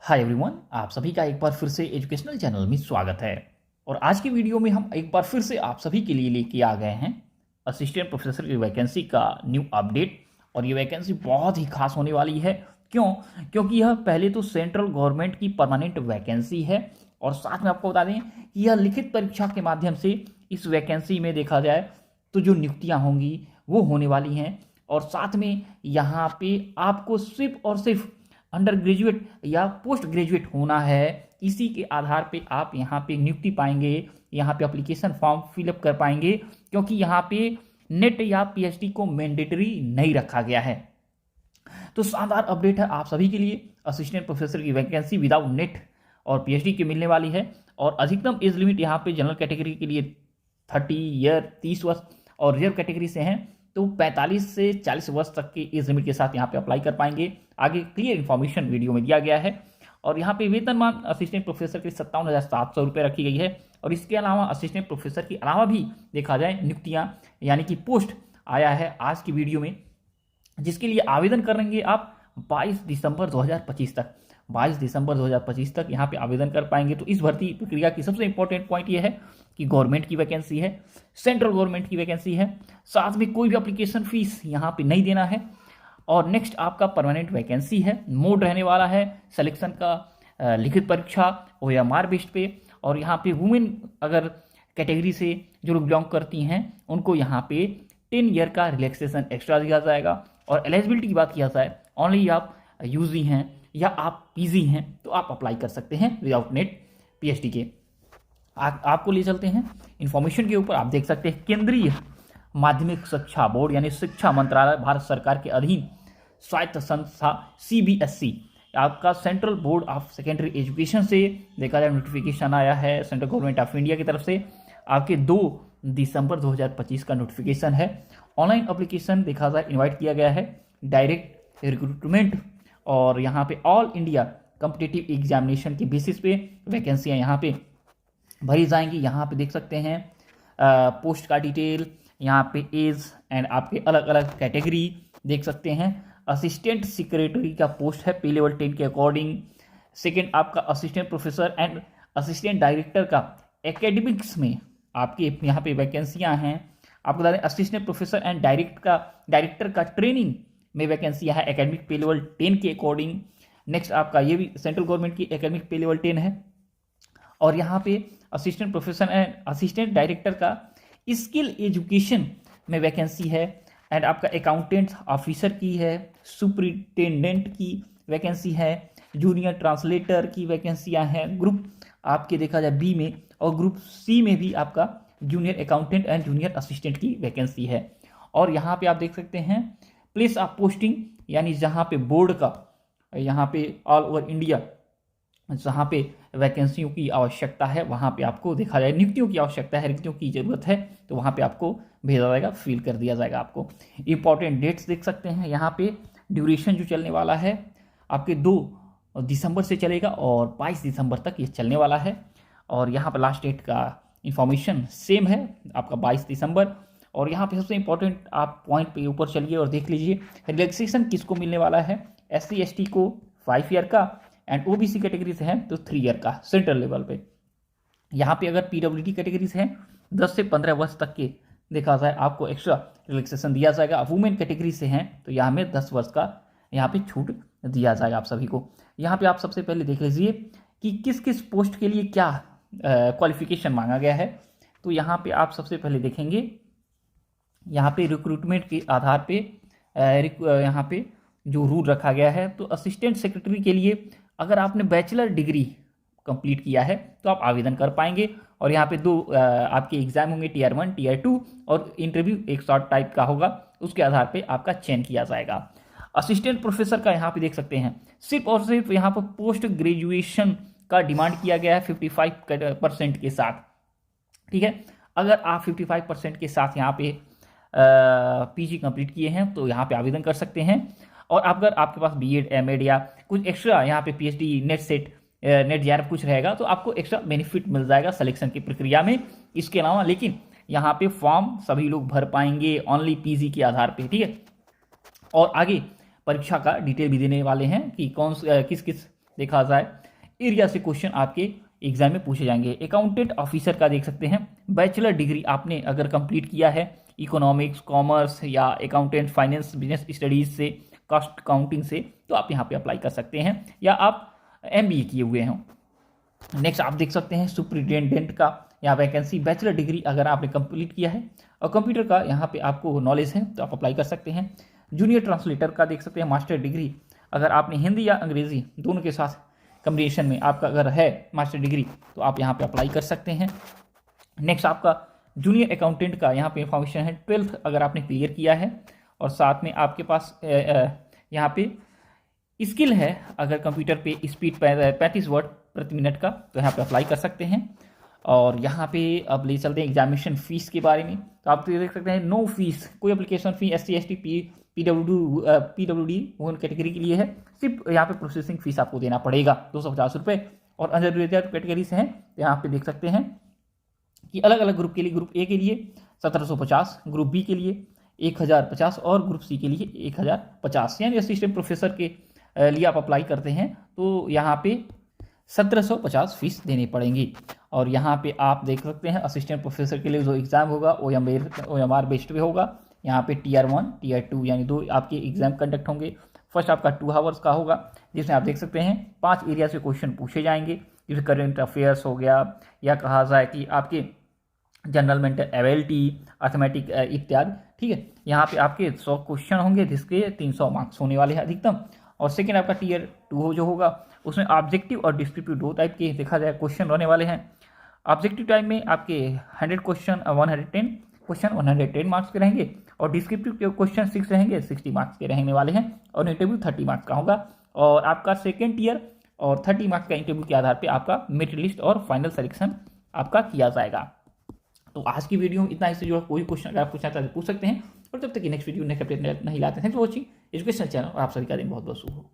Hi everyone, आप सभी का एक बार फिर से एजुकेशनल चैनल में स्वागत है। और आज की वीडियो में हम एक बार फिर से आप सभी के लिए लेके आ गए हैं असिस्टेंट प्रोफेसर की वैकेंसी का न्यू अपडेट। और ये वैकेंसी बहुत ही खास होने वाली है। क्यों? क्योंकि यह पहले तो सेंट्रल गवर्नमेंट की परमानेंट वैकेंसी है और साथ में आपको बता दें कि यह लिखित परीक्षा के माध्यम से इस वैकेंसी में देखा जाए तो जो नियुक्तियाँ होंगी वो होने वाली हैं। और साथ में यहाँ पे आपको सिर्फ और सिर्फ अंडर ग्रेजुएट या पोस्ट ग्रेजुएट होना है। इसी के आधार पे आप यहाँ पे नियुक्ति पाएंगे, यहाँ पे एप्लीकेशन फॉर्म फिलअप कर पाएंगे, क्योंकि यहाँ पे नेट या पीएचडी को मैंडेटरी नहीं रखा गया है। तो शानदार अपडेट है आप सभी के लिए। असिस्टेंट प्रोफेसर की वैकेंसी विदाउट नेट और पीएचडी की मिलने वाली है। और अधिकतम एज लिमिट यहाँ पे जनरल कैटेगरी के लिए 30 ईयर 30 वर्ष और रिजर्व कैटेगरी से हैं तो 45 से 40 वर्ष तक के एज लिमिट के साथ यहाँ पे अप्लाई कर पाएंगे। आगे क्लियर इन्फॉर्मेशन वीडियो में दिया गया है। और यहाँ पे वेतनमान असिस्टेंट प्रोफेसर की 57,700 रुपये रखी गई है। और इसके अलावा असिस्टेंट प्रोफेसर के अलावा भी देखा जाए नियुक्तियाँ यानी कि पोस्ट आया है आज की वीडियो में, जिसके लिए आवेदन करेंगे आप 22 दिसंबर 2025 तक। 22 दिसंबर 2025 तक यहाँ पे आवेदन कर पाएंगे। तो इस भर्ती प्रक्रिया की सबसे इंपॉर्टेंट पॉइंट ये है कि गवर्नमेंट की वैकेंसी है, सेंट्रल गवर्नमेंट की वैकेंसी है, साथ में कोई भी एप्लीकेशन फीस यहाँ पे नहीं देना है। और नेक्स्ट आपका परमानेंट वैकेंसी है। मोड रहने वाला है सिलेक्शन का लिखित परीक्षा OMR बेस्ड पे। और यहाँ पे वुमेन अगर कैटेगरी से जो लोग बिलोंग करती हैं उनको यहाँ पे 10 ईयर का रिलैक्सेशन एक्स्ट्रा दिया जाएगा। और एलिजिबिलिटी की बात किया जाए, ओनली आप यूजी हैं या आप पीजी हैं तो आप अप्लाई कर सकते हैं विदाउट नेट पीएचडी के। आपको ले चलते हैं इन्फॉर्मेशन के ऊपर। आप देख सकते हैं केंद्रीय माध्यमिक शिक्षा बोर्ड यानी शिक्षा मंत्रालय भारत सरकार के अधीन स्वायत्त संस्था CBSE आपका central board of secondary education से देखा जाए नोटिफिकेशन आया है सेंट्रल गवर्नमेंट ऑफ इंडिया की तरफ से। आपके 2 दिसंबर 2025 का नोटिफिकेशन है। ऑनलाइन एप्लीकेशन देखा जाए इन्वाइट किया गया है, डायरेक्ट रिक्रूटमेंट और यहाँ पे ऑल इंडिया कॉम्पिटिटिव एग्जामिनेशन के बेसिस पे वैकेंसियाँ यहाँ पे भरी जाएंगी। यहाँ पे देख सकते हैं पोस्ट का डिटेल, यहाँ पे एज एंड आपके अलग अलग कैटेगरी देख सकते हैं। असिस्टेंट सेक्रेटरी का पोस्ट है पे लेवल 10 के अकॉर्डिंग। सेकंड आपका assistant professor and assistant director का एकेडमिक्स में आपके यहाँ पे वैकेंसियाँ हैं। आपको बता दें असिस्टेंट प्रोफेसर एंड डायरेक्टर का ट्रेनिंग में वैकेंसियाँ है एकेडमिक पे लेवल 10 के अकॉर्डिंग। नेक्स्ट आपका ये भी सेंट्रल गवर्नमेंट की एकेडमिक पे लेवल 10 है। और यहाँ पे assistant professor and assistant director का स्किल एजुकेशन में वैकेंसी है। एंड आपका अकाउंटेंट ऑफिसर की है, सुपरिटेंडेंट की वैकेंसी है, जूनियर ट्रांसलेटर की वैकेंसियाँ हैं। ग्रुप आपके देखा जाए B में और ग्रुप C में भी आपका junior accountant and junior assistant की वैकेंसी है। और यहाँ पे आप देख सकते हैं प्लेस ऑफ पोस्टिंग यानी जहाँ पे बोर्ड का यहाँ पे ऑल ओवर इंडिया जहाँ पे वैकेंसियों की आवश्यकता है वहाँ पे आपको देखा जाए नियुक्तियों की आवश्यकता है, रिक्तियों की ज़रूरत है तो वहाँ पे आपको भेजा जाएगा, फिल कर दिया जाएगा। आपको इंपॉर्टेंट डेट्स देख सकते हैं यहाँ पे। ड्यूरेशन जो चलने वाला है आपके 2 दिसंबर से चलेगा और 22 दिसंबर तक ये चलने वाला है। और यहाँ पर लास्ट डेट का इंफॉर्मेशन सेम है आपका 22 दिसंबर। और यहाँ पे सबसे इंपॉर्टेंट आप पॉइंट पे ऊपर चलिए और देख लीजिए रिलैक्सेशन किसको मिलने वाला है। SC ST को 5 ईयर का एंड OBC कैटेगरी से हैं तो 3 ईयर का सेंट्रल लेवल पे। यहाँ पे अगर PWD कैटेगरी से हैं 10 से 15 वर्ष तक के देखा जाए आपको एक्स्ट्रा रिलैक्सेशन दिया जाएगा। वुमेन कैटेगरी से हैं तो यहाँ में 10 वर्ष का यहाँ पे छूट दिया जाएगा आप सभी को। यहाँ पे आप सबसे पहले देख लीजिए कि किस किस पोस्ट के लिए क्या क्वालिफिकेशन मांगा गया है। तो यहाँ पे आप सबसे पहले देखेंगे यहाँ पे रिक्रूटमेंट के आधार पे यहाँ पे जो रूल रखा गया है। तो असिस्टेंट सेक्रेटरी के लिए अगर आपने बैचलर डिग्री कंप्लीट किया है तो आप आवेदन कर पाएंगे। और यहाँ पे 2 आपके एग्जाम होंगे Tier 1 Tier 2 और इंटरव्यू एक शॉर्ट टाइप का होगा, उसके आधार पे आपका चयन किया जाएगा। असिस्टेंट प्रोफेसर का यहाँ पे देख सकते हैं सिर्फ और सिर्फ यहाँ पर पोस्ट ग्रेजुएशन का डिमांड किया गया है 55% के साथ। ठीक है, अगर आप 55% के साथ यहाँ पे PG कंप्लीट किए हैं तो यहाँ पे आवेदन कर सकते हैं। और अगर आपके पास B.Ed M.Ed या कुछ एक्स्ट्रा यहाँ पे PhD net set net JRF कुछ रहेगा तो आपको एक्स्ट्रा बेनिफिट मिल जाएगा सिलेक्शन की प्रक्रिया में। इसके अलावा लेकिन यहाँ पे फॉर्म सभी लोग भर पाएंगे ओनली PG के आधार पे। ठीक है, और आगे परीक्षा का डिटेल भी देने वाले हैं कि किस किस देखा जाए एरिया से क्वेश्चन आपके एग्जाम में पूछे जाएंगे। अकाउंटेंट ऑफिसर का देख सकते हैं, बैचलर डिग्री आपने अगर कंप्लीट किया है इकोनॉमिक्स, कॉमर्स या अकाउंटेंट, फाइनेंस, बिजनेस स्टडीज से, कॉस्ट अकाउंटिंग से, तो आप यहाँ पे अप्लाई कर सकते हैं, या आप MBA किए हुए हों। नेक्स्ट आप देख सकते हैं सुपरिटेंडेंट का यहाँ वैकेंसी, बैचलर डिग्री अगर आपने कंप्लीट किया है और कंप्यूटर का यहाँ पे आपको नॉलेज है तो आप अप्लाई कर सकते हैं। जूनियर ट्रांसलेटर का देख सकते हैं, मास्टर डिग्री अगर आपने हिंदी या अंग्रेजी दोनों के साथ कम्बिनेशन में आपका अगर है मास्टर डिग्री तो आप यहाँ पे अप्लाई कर सकते हैं। नेक्स्ट आपका जूनियर अकाउंटेंट का यहाँ पे इंफॉर्मेशन है, 12th अगर आपने क्लियर किया है और साथ में आपके पास यहाँ पे स्किल है अगर कंप्यूटर पे स्पीड 35 वर्ड प्रति मिनट का, तो यहाँ पे अप्लाई कर सकते हैं। और यहाँ पे अब ले चलते हैं एग्जामिनेशन फीस के बारे में, तो आप देख सकते हैं नो फीस, कोई application fee SC ST PWD women category के लिए है, सिर्फ यहाँ पे प्रोसेसिंग फीस आपको देना पड़ेगा 250 रुपये। और अंडर कैटेगरी से हैं तो यहाँ पे देख सकते हैं कि अलग अलग ग्रुप के लिए, ग्रुप A के लिए 1750, ग्रुप B के लिए 1050 और ग्रुप C के लिए 1050, यानी असिस्टेंट प्रोफेसर के लिए आप अप्लाई करते हैं तो यहाँ पे 1750 फीस देनी पड़ेंगी। और यहाँ पे आप देख सकते हैं असिस्टेंट प्रोफेसर के लिए जो एग्ज़ाम होगा OMR बेस्ड पे होगा। यहाँ पे Tier 1 Tier 2 यानी 2 आपके एग्जाम कंडक्ट होंगे। फर्स्ट आपका 2 आवर्स का होगा जिसमें आप देख सकते हैं 5 एरिया से क्वेश्चन पूछे जाएंगे, जैसे करेंट अफेयर्स हो गया, या कहा जाए कि आपके जनरल मेंटल एबिलिटी, अर्थमेटिक इत्यादि। ठीक है, यहाँ पे आपके 100 क्वेश्चन होंगे जिसके 300 मार्क्स होने वाले हैं अधिकतम। और सेकेंड आपका Tier 2 जो होगा उसमें ऑब्जेक्टिव और डिस्क्रिप्टिव 2 टाइप के देखा जाए क्वेश्चन रहने वाले हैं। ऑब्जेक्टिव टाइप में आपके 100 क्वेश्चन 110 क्वेश्चन 110 मार्क्स के रहेंगे, और डिस्क्रिप्टिव क्वेश्चन 6 रहेंगे 60 मार्क्स के रहने वाले हैं, और इंटरव्यू 30 मार्क्स का होगा। और आपका सेकेंड ईयर और 30 मार्क्स का इंटरव्यू के आधार पर आपका मेरिट लिस्ट और फाइनल सिलेक्शन आपका किया जाएगा। तो आज की वीडियो में इतना, इससे जो कोई क्वेश्चन अगर आप पूछना चाहते हैं पूछ सकते हैं। और जब तक कि नेक्स्ट वीडियो नेक्स्ट अपडेट नहीं लाते हैं, thanks for watching educational channel, और आप सभी का दिन बहुत बहुत शुभ हो।